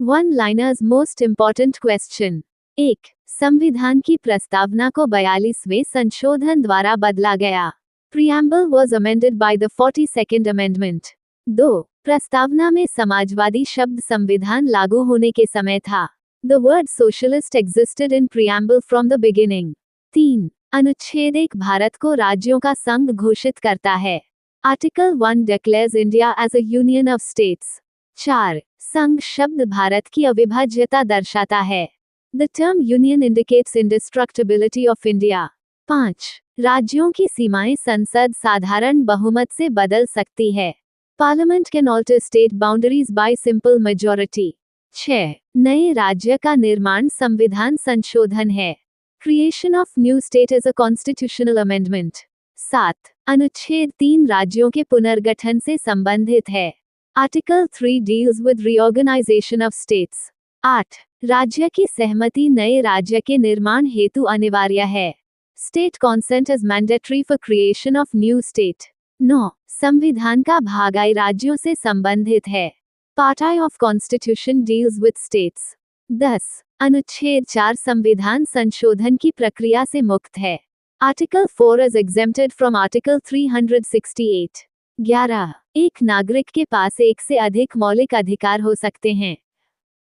One liners most important question. 1. संविधान की प्रस्तावना को 42वें संशोधन द्वारा बदला गया। Preamble was amended by the 42nd amendment. 2. प्रस्तावना में समाजवादी शब्द संविधान लागू होने के समय था। The word socialist existed in preamble from the beginning. 3. अनुच्छेद 1 भारत को राज्यों का संघ घोषित करता है। Article 1 declares India as a union of states. 4. संघ शब्द भारत की अविभाज्यता दर्शाता है। The term union indicates indestructibility of India. 5. राज्यों की सीमाएं संसद साधारण बहुमत से बदल सकती है। Parliament can alter state boundaries by simple majority. 6. नए राज्य का निर्माण संविधान संशोधन है। Creation of new state is a constitutional amendment. 7. अनुच्छेद 3 राज्यों के पुनर्गठन से संबंधित है। Article 3 deals with reorganisation of states. 8. राज्य की सहमति नए राज्य के निर्माण हेतु अनिवार्य है। State consent is mandatory for creation of new state. 9. संविधान का भाग I राज्यों से संबंधित है। Part I of constitution deals with states. 10. अनुच्छेद 4 संविधान संशोधन की प्रक्रिया से मुक्त है। Article 4 is exempted from article 368। 11. एक नागरिक के पास एक से अधिक मौलिक अधिकार हो सकते हैं।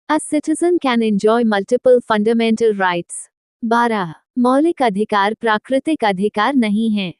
A citizen can enjoy multiple fundamental rights. 12. मौलिक अधिकार प्राकृतिक अधिकार नहीं हैं।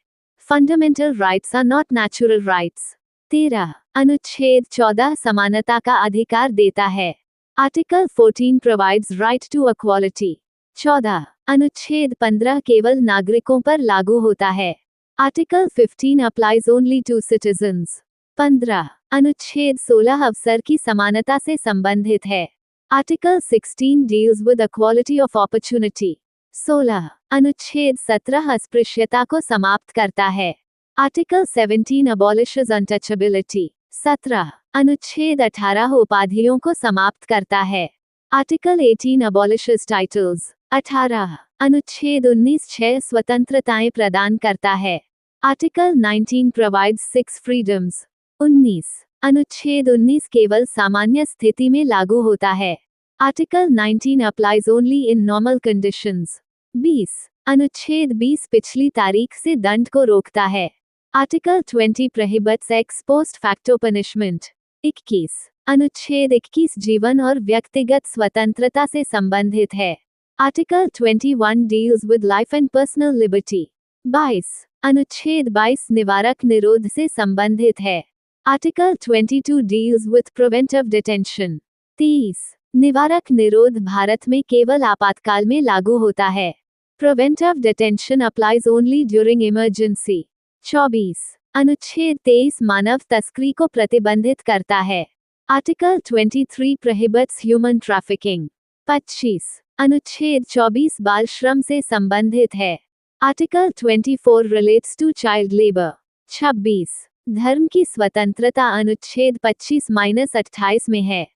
Fundamental rights are not natural rights. 13. अनुच्छेद 14 समानता का अधिकार देता है। Article 14 provides right to equality. 14. अनुच्छेद 15 केवल नागरिकों पर लागू होता है। Article 15 applies only to citizens. 15. अनुच्छेद 16 अवसर की समानता से संबंधित है। Article 16 deals with equality of opportunity. 16. अनुच्छेद 17 अस्पृश्यता को समाप्त करता है। Article 17 अबॉलिशेस untouchability. 17. अनुच्छेद 18 उपाधियों को समाप्त करता है। Article 18 अबॉलिशेस titles. 18. अनुच्छेद 19 6 स्वतंत्रताएं प्रदान करता है। Article 19 provides 6 freedoms. 19. अनुच्छेद 19 केवल सामान्य स्थिति में लागू होता है। Article 19 applies only in normal conditions. 20. अनुच्छेद 20 पिछली तारीख से दंड को रोकता है। Article 20 prohibits x post facto punishment. 21. अनुच्छेद 21 जीवन और व्यक्तिगत स्वतंत्रता से संबंधित है। Article 21 deals with life and personal liberty. 22. अनुच्छेद 22 निवारक निरोध से संबंधित है। Article 22 deals with preventive detention. 23. निवारक निरोध भारत में केवल आपातकाल में लागू होता है। Preventive detention applies only during emergency. 24. अनुच्छेद 23 मानव तस्करी को प्रतिबंधित करता है। Article 23 prohibits human trafficking. 25. अनुच्छेद 24 बाल श्रम से संबंधित है। Article 24 relates to child labour. 26. धर्म की स्वतंत्रता अनुच्छेद 25-28 में है।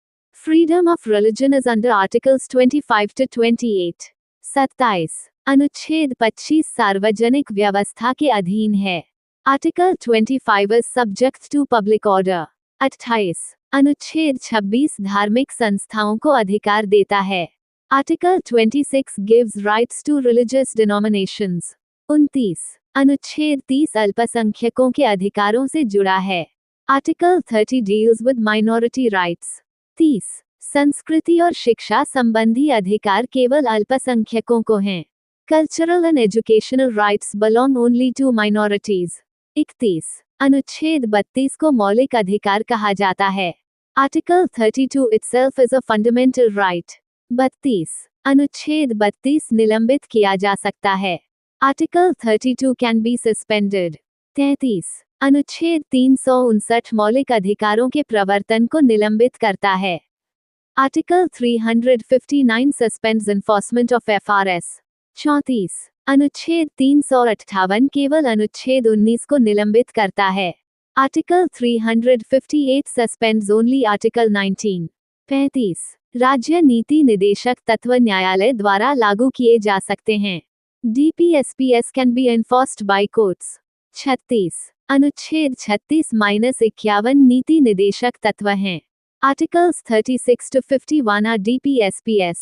Freedom of religion is under articles 25 to 28। 27. अनुच्छेद 25 सार्वजनिक व्यवस्था के अधीन है। Article 25 is subject to public order. 28. अनुच्छेद 26 धार्मिक संस्थाओं को अधिकार देता है। Article 26 gives rights to religious denominations. 29. अनुच्छेद 30 अल्पसंख्यकों के अधिकारों से जुड़ा है। Article 30 deals with minority rights. 30. संस्कृति और शिक्षा संबंधी अधिकार केवल अल्पसंख्यकों को हैं। Cultural and educational rights belong only to minorities. 31. अनुच्छेद 32 को मौलिक अधिकार कहा जाता है। Article 32 itself is a fundamental right. 32. अनुच्छेद 32 निलंबित किया जा सकता है। Article 32 can be suspended. 33. अनुच्छेद 359 मौलिक अधिकारों के प्रवर्तन को निलंबित करता है। Article 359 suspends enforcement of FRS. 34. अनुच्छेद 358 केवल अनुच्छेद 19 को निलंबित करता है। Article 358 suspends only article 19। 35. राज्य नीति निदेशक तत्व न्यायालय द्वारा लागू किए जा सकते हैं। DPSPS can be enforced by courts. 36. अनुच्छेद 36-51 नीति निदेशक तत्व हैं। Articles 36 to 51 are DPSPS.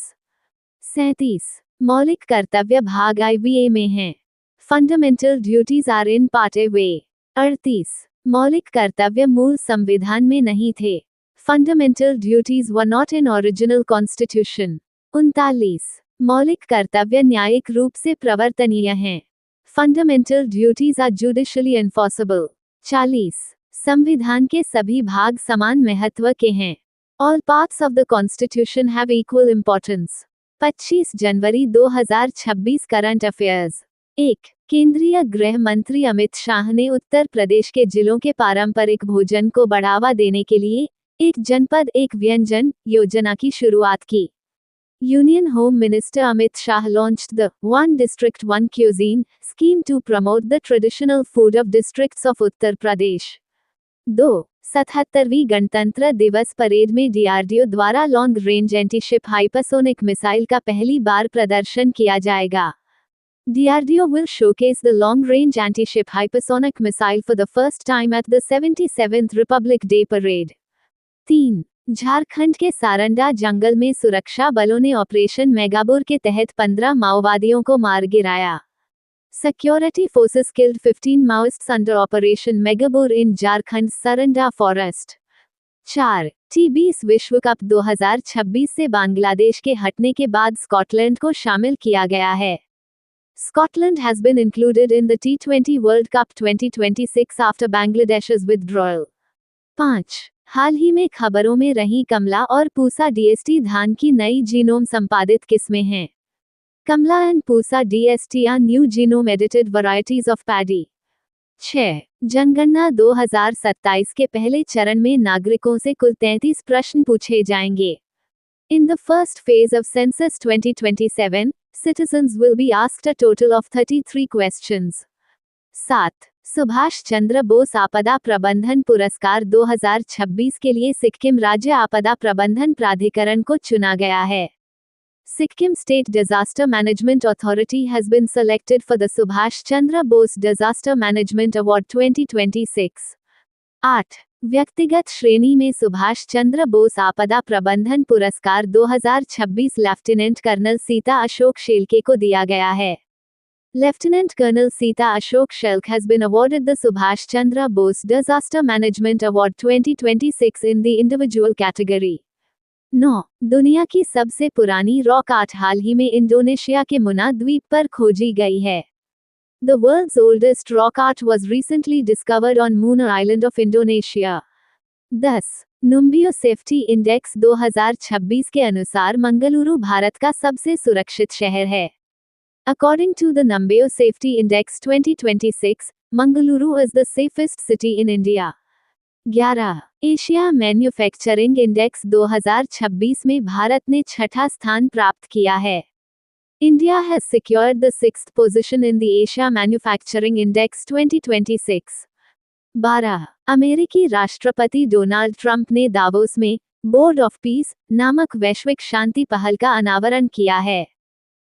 37. मौलिक कर्तव्य भाग IVA में हैं. Fundamental duties are in Part A. 38. मौलिक कर्तव्य मूल संविधान में नहीं थे. Fundamental duties were not in original constitution. 39. मौलिक कर्तव्य न्यायिक रूप से प्रवर्तनीय हैं. Fundamental duties are judicially enforceable. 40. संविधान के सभी भाग समान महत्व के हैं. All parts of the Constitution have equal importance. 25 January 2026 current affairs. 1. केंद्रीय गृह मंत्री अमित शाह ने उत्तर प्रदेश के जिलों के पारंपरिक भोजन को बढ़ावा देने के लिए एक जनपद एक व्यंजन योजना की शुरुआत की. Union home minister Amit Shah launched the One District One Cuisine scheme to promote the traditional food of districts of Uttar Pradesh. 2. 77वीं गणतंत्र दिवस परेड में DRDO द्वारा long range antiship hypersonic missile का पहली बार प्रदर्शन किया जाएगा. DRDO will showcase the long-range anti-ship hypersonic missile for the first time at the 77th Republic Day Parade. 3. Jharkhand के सारंडा जंगल में सुरक्षा बलों ने ऑपरेशन मेगाबोर के तहत 15 माओवादियों को मार गिराया. Security forces killed 15 Maoists under Operation Megabor in Jharkhand Saranda Forest. 4. T20 विश्व कप 2026 से बांग्लादेश के हटने के बाद स्कॉटलैंड को शामिल किया गया है. Scotland has been included in the T20 World Cup 2026 after Bangladesh's withdrawal. 5. हाल ही में खबरों में रही कमला और पूसा DST धान की नई जीनोम संपादित किस्में हैं. Kamala and Pusa DST are new genome edited varieties of paddy. 6. जनगणना 2027 के पहले चरण में नागरिकों से कुल 33 प्रश्न पूछे जाएंगे. In the first phase of Census 2027, citizens will be asked a total of 33 questions. 7. Subhash Chandra Bose आपदा प्रबंधन पुरस्कार 2026 के लिए सिक्किम राज्य आपदा प्रबंधन प्राधिकरण को चुना गया है. Sikkim State Disaster Management Authority has been selected for the Subhash Chandra Bose Disaster Management Award 2026. 8. व्यक्तिगत श्रेणी में सुभाष चंद्र बोस आपदा प्रबंधन पुरस्कार 2026 लेफ्टिनेंट कर्नल सीता अशोक शेल्के को दिया गया है. Lieutenant Colonel Sita Ashok Shelke has been awarded the Subhash Chandra Bose Disaster Management Award 2026 in the individual category. 9. दुनिया की सबसे पुरानी रॉक आर्ट हाल ही में इंडोनेशिया के मुना द्वीप पर खोजी गई है. The world's oldest rock art was recently discovered on Munnar Island of Indonesia. 10. Numbeo safety index 2026 के अनुसार मंगलुरु भारत का सबसे सुरक्षित शहर है. According to the Numbeo Safety Index 2026, Mangaluru is the safest city in India. 11. Asia manufacturing index 2026 में भारत ने छठा स्थान प्राप्त किया है. India has secured the 6th position in the Asia Manufacturing Index 2026. 12. अमेरिकी राष्ट्रपति डोनाल्ड ट्रंप ने दावोस में बोर्ड ऑफ पीस नामक वैश्विक शांति पहल का अनावरण किया है.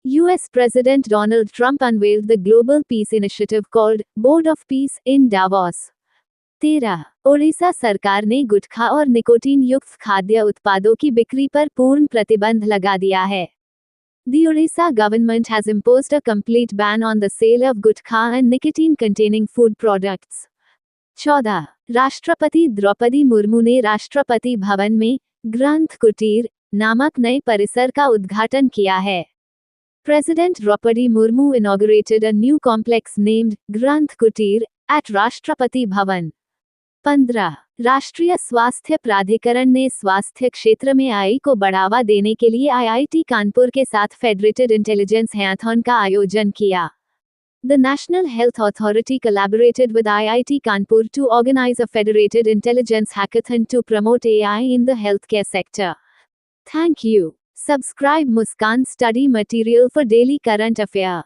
US President Donald Trump unveiled the global peace initiative called Board of Peace in Davos. 13. Odisha सरकार ने गुटखा और निकोटीन युक्त खाद्य उत्पादों की बिक्री पर पूर्ण प्रतिबंध लगा दिया है. The Odisha government has imposed a complete ban on the sale of gutkha and nicotine-containing food products. 14. राष्ट्रपति द्रौपदी मुर्मू ने राष्ट्रपति भवन में ग्रंथ कुटीर नामक नए परिसर का उद्घाटन किया है. President Draupadi Murmu inaugurated a new complex named Granth Kutir at Rashtrapati Bhavan. 15. राष्ट्रीय स्वास्थ्य प्राधिकरण ने स्वास्थ्य क्षेत्र में AI को बढ़ावा देने के लिए IIT कानपुर के साथ फेडरेटेड इंटेलिजेंस हैकाथॉन का आयोजन किया. The National Health Authority collaborated with IIT Kanpur to organize a federated intelligence hackathon to promote AI in the healthcare sector. Thank you. Subscribe Muskan Study Material for daily current affair.